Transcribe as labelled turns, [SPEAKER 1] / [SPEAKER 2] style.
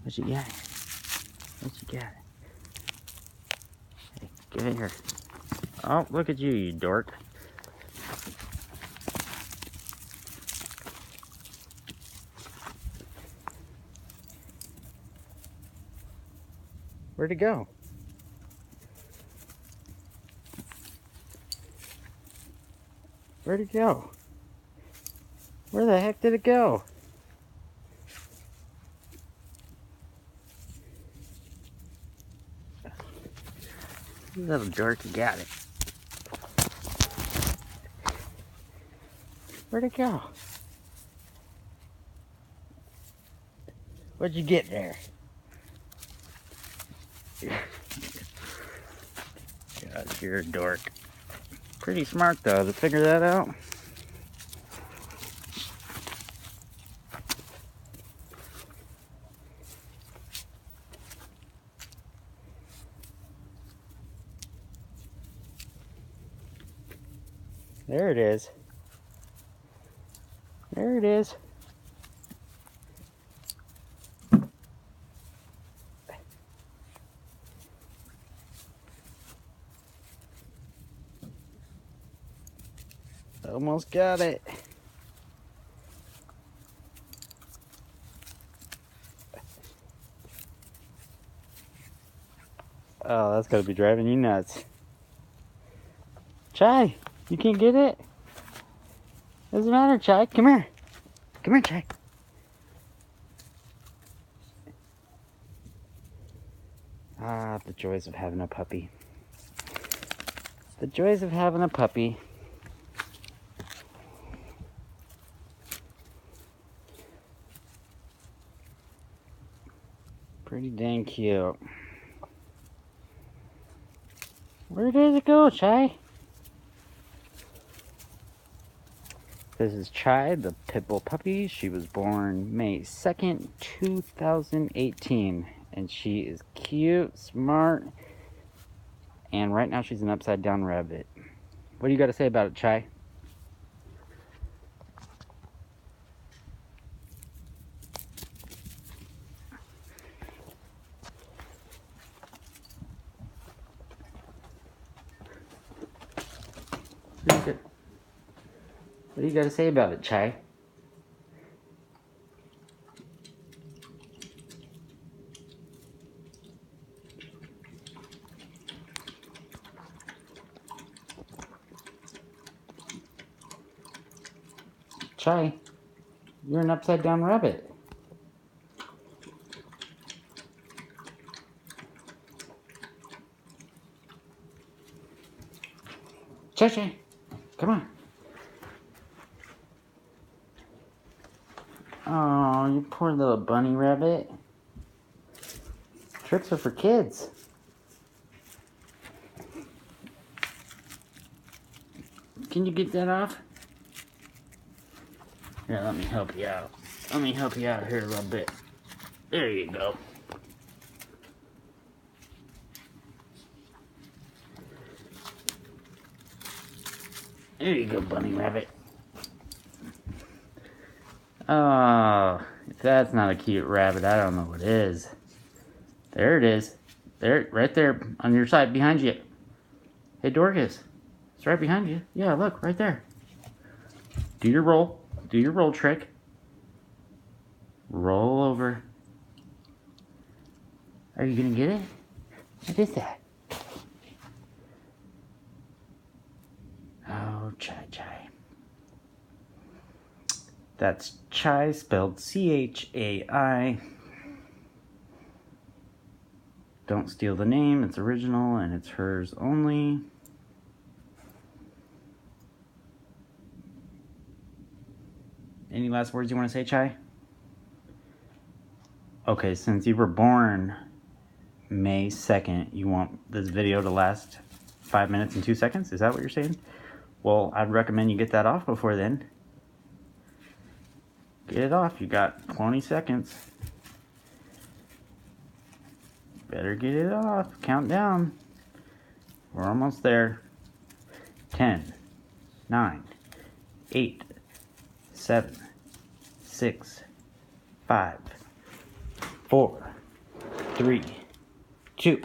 [SPEAKER 1] What you got? What you got? Hey, get in here. Oh, look at you, you dork. Where'd it go? Where'd it go? Where the heck did it go? You little dork, you got it. Where'd it go? What'd you get there? God, you're a dork. Pretty smart though to figure that out. There it is. There it is. Almost got it. Oh, that's gotta be driving you nuts. Chai, you can't get it? Doesn't matter, Chai. Come here. Come here, Chai. Ah, the joys of having a puppy. The joys of having a puppy. Pretty dang cute. Where did it go, Chai? This is Chai, the Pitbull puppy. She was born May 2nd, 2018. And she is cute, smart, and right now she's an upside down rabbit. What do you got to say about it, Chai? What do you got to say about it, Chai? Chai, you're an upside down rabbit. Chai, come on. Oh, you poor little bunny rabbit. Tricks are for kids. Can you get that off? Here, let me help you out. Let me help you out here a little bit. There you go. There you go, bunny rabbit. Oh, if that's not a cute rabbit, I don't know what is. There it is. There, right there on your side, behind you. Hey, Dorcas. It's right behind you. Yeah, look, right there. Do your roll. Do your roll trick. Roll over. Are you gonna get it? What is that? Oh, Chai. That's Chai spelled C-H-A-I. Don't steal the name, it's original and it's hers only. Any last words you want to say, Chai? Okay, since you were born May 2nd, you want this video to last 5 minutes and 2 seconds? Is that what you're saying? Well, I'd recommend you get that off before then. Get it off, you got 20 seconds. Better get it off, count down. We're almost there. 10, 9, 8, 7, 6, 5, 4, 3, 2.